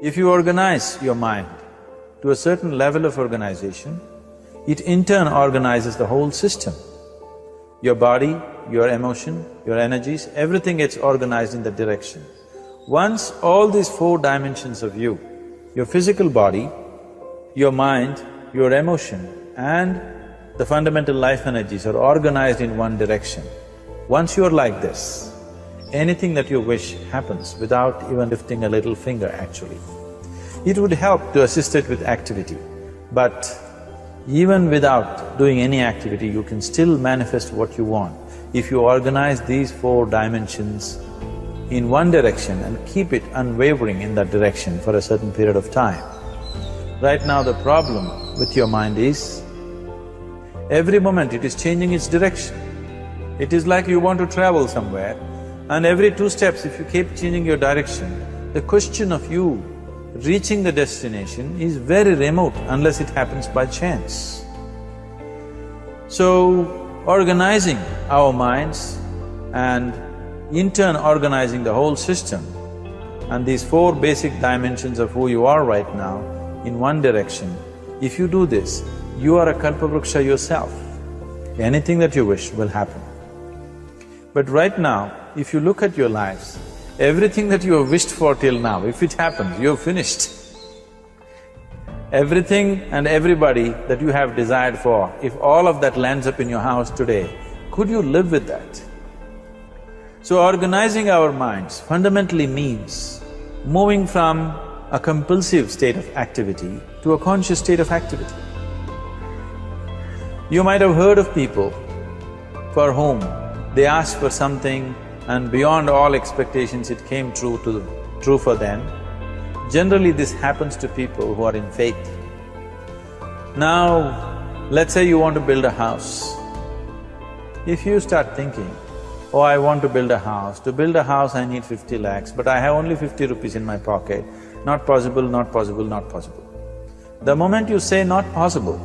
If you organize your mind to a certain level of organization, it in turn organizes the whole system. Your body, your emotion, your energies, everything gets organized in that direction. Once all these four dimensions of you, your physical body, your mind, your emotion and the fundamental life energies are organized in one direction, once you're like this, anything that you wish happens without even lifting a little finger actually. It would help to assist it with activity, but even without doing any activity, you can still manifest what you want if you organize these four dimensions in one direction and keep it unwavering in that direction for a certain period of time. Right now the problem with your mind is, every moment it is changing its direction. It is like you want to travel somewhere and every 2 steps if you keep changing your direction, the question of you reaching the destination is very remote unless it happens by chance. So, organizing our minds and in turn organizing the whole system and these 4 basic dimensions of who you are right now in one direction, if you do this, you are a Kalpavruksha yourself. Anything that you wish will happen. But right now, if you look at your lives, everything that you have wished for till now, if it happens, you have finished. Everything and everybody that you have desired for, if all of that lands up in your house today, could you live with that? So organizing our minds fundamentally means moving from a compulsive state of activity to a conscious state of activity. You might have heard of people for whom they asked for something and beyond all expectations it came true for them. Generally this happens to people who are in faith. Now, let's say you want to build a house. If you start thinking, oh, I want to build a house. To build a house I need 50 lakhs, but I have only 50 rupees in my pocket. Not possible, not possible, not possible. The moment you say not possible,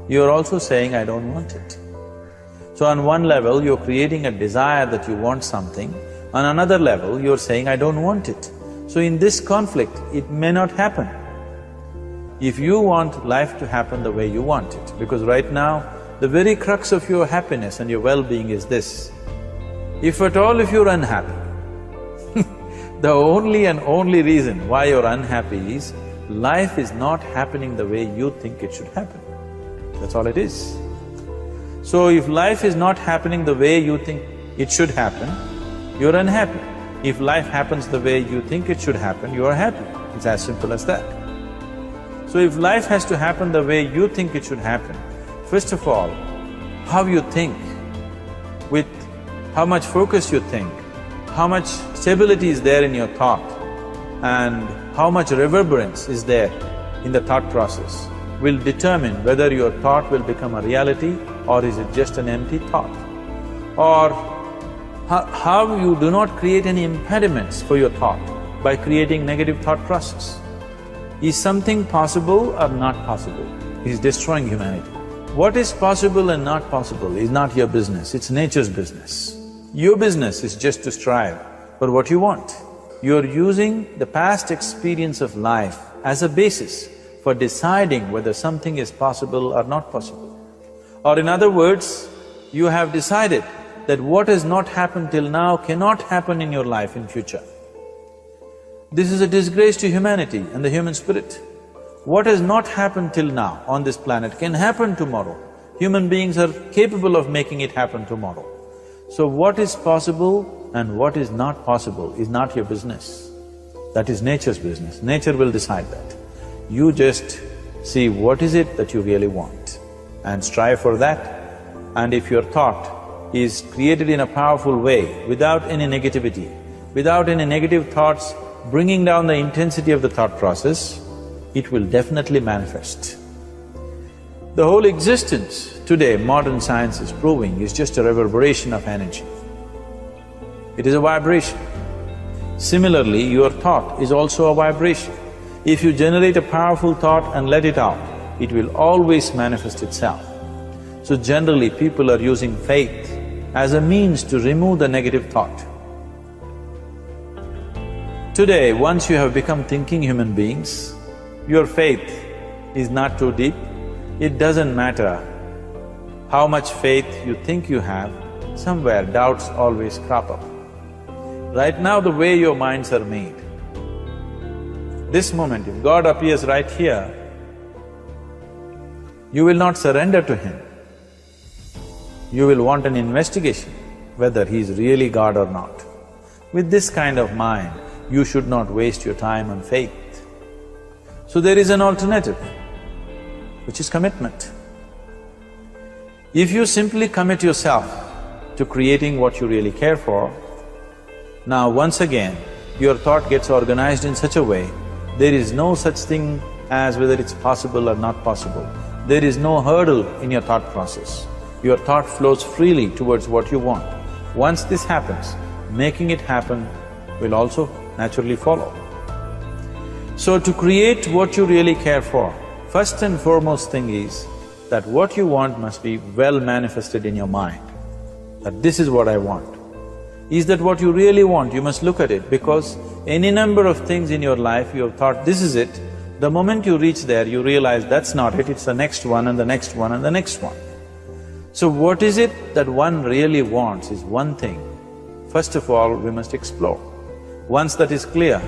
you're also saying, I don't want it. So on one level, you're creating a desire that you want something, on another level, you're saying, I don't want it. So in this conflict, it may not happen. If you want life to happen the way you want it, because right now, the very crux of your happiness and your well-being is this. If at all if you're unhappy, the only and only reason why you're unhappy is, life is not happening the way you think it should happen. That's all it is. So if life is not happening the way you think it should happen, you're unhappy. If life happens the way you think it should happen, you are happy. It's as simple as that. So if life has to happen the way you think it should happen, first of all, how you think, with how much focus you think, how much stability is there in your thought, and how much reverberance is there in the thought process will determine whether your thought will become a reality or is it just an empty thought. Or how you do not create any impediments for your thought by creating negative thought process. Is something possible or not possible? Is destroying humanity. What is possible and not possible is not your business, it's nature's business. Your business is just to strive for what you want. You're using the past experience of life as a basis for deciding whether something is possible or not possible. Or in other words, you have decided that what has not happened till now cannot happen in your life in future. This is a disgrace to humanity and the human spirit. What has not happened till now on this planet can happen tomorrow. Human beings are capable of making it happen tomorrow. So what is possible and what is not possible is not your business. That is nature's business. Nature will decide that. You just see what is it that you really want and strive for that. And if your thought is created in a powerful way, without any negativity, without any negative thoughts bringing down the intensity of the thought process, it will definitely manifest. The whole existence today, modern science is proving, is just a reverberation of energy. It is a vibration. Similarly, your thought is also a vibration. If you generate a powerful thought and let it out, it will always manifest itself. So generally, people are using faith as a means to remove the negative thought. Today, once you have become thinking human beings, your faith is not too deep. It doesn't matter how much faith you think you have, somewhere doubts always crop up. Right now, the way your minds are made, this moment, if God appears right here, you will not surrender to Him. You will want an investigation whether He is really God or not. With this kind of mind, you should not waste your time on faith. So there is an alternative, which is commitment. If you simply commit yourself to creating what you really care for, now once again, your thought gets organized in such a way, there is no such thing as whether it's possible or not possible. There is no hurdle in your thought process. Your thought flows freely towards what you want. Once this happens, making it happen will also naturally follow. So to create what you really care for, first and foremost thing is that what you want must be well manifested in your mind, that this is what I want. Is that what you really want? You must look at it, because any number of things in your life you have thought, this is it. The moment you reach there, you realize that's not it, it's the next one and the next one and the next one. So what is it that one really wants is one thing. First of all, we must explore. Once that is clear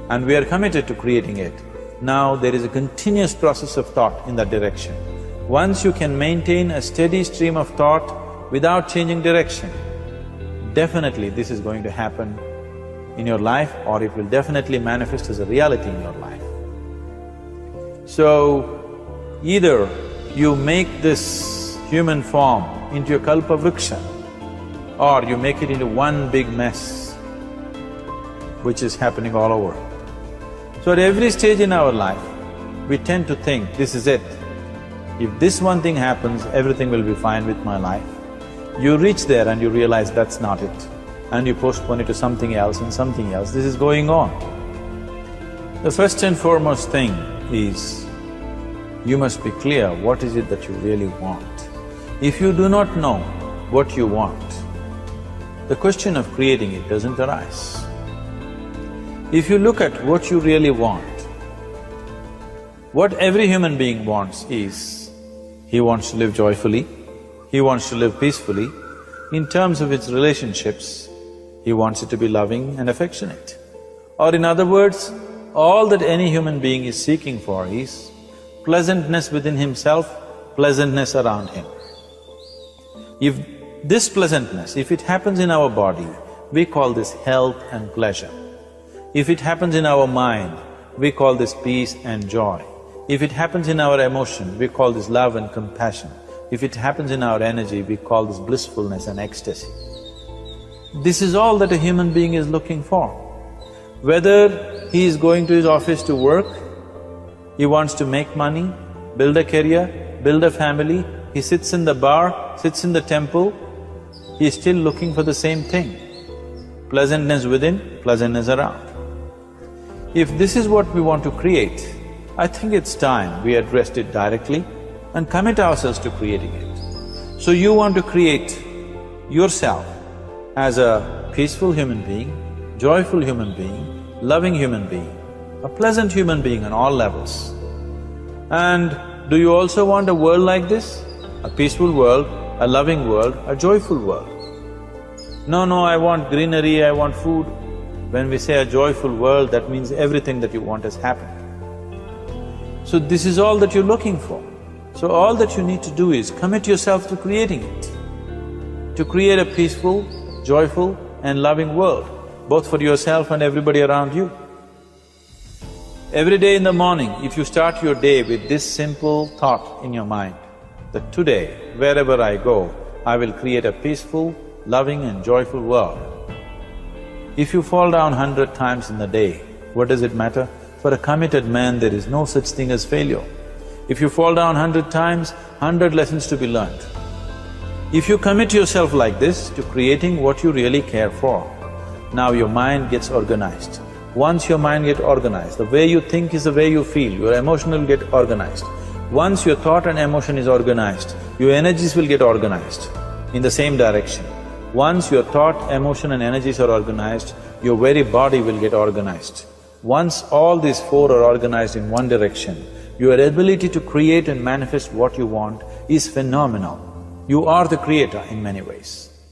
and we are committed to creating it, now there is a continuous process of thought in that direction. Once you can maintain a steady stream of thought without changing direction, definitely this is going to happen in your life, or it will definitely manifest as a reality in your life. So, either you make this human form into a kalpa vriksha, or you make it into one big mess, which is happening all over. So at every stage in our life, we tend to think, this is it. If this one thing happens, everything will be fine with my life. You reach there and you realize that's not it, and you postpone it to something else and something else. This is going on. The first and foremost thing is, you must be clear what is it that you really want. If you do not know what you want, the question of creating it doesn't arise. If you look at what you really want, what every human being wants is, he wants to live joyfully, he wants to live peacefully. In terms of its relationships, he wants it to be loving and affectionate. Or in other words, all that any human being is seeking for is pleasantness within himself, pleasantness around him. If this pleasantness, if it happens in our body, we call this health and pleasure. If it happens in our mind, we call this peace and joy. If it happens in our emotion, we call this love and compassion. If it happens in our energy, we call this blissfulness and ecstasy. This is all that a human being is looking for. Whether he is going to his office to work, he wants to make money, build a career, build a family, he sits in the bar, sits in the temple, he is still looking for the same thing. Pleasantness within, pleasantness around. If this is what we want to create, I think it's time we addressed it directly and commit ourselves to creating it. So you want to create yourself as a peaceful human being, joyful human being, loving human being, a pleasant human being on all levels. And do you also want a world like this? A peaceful world, a loving world, a joyful world? No, I want greenery, I want food. When we say a joyful world, that means everything that you want has happened. So this is all that you're looking for. So all that you need to do is commit yourself to creating it, to create a peaceful, joyful and loving world, both for yourself and everybody around you. Every day in the morning, if you start your day with this simple thought in your mind, that today, wherever I go, I will create a peaceful, loving and joyful world. If you fall down 100 times in the day, what does it matter? For a committed man, there is no such thing as failure. If you fall down 100 times, 100 lessons to be learned. If you commit yourself like this to creating what you really care for, now your mind gets organized. Once your mind gets organized, the way you think is the way you feel, your emotion will get organized. Once your thought and emotion is organized, your energies will get organized in the same direction. Once your thought, emotion and energies are organized, your very body will get organized. Once all these four are organized in one direction, your ability to create and manifest what you want is phenomenal. You are the creator in many ways.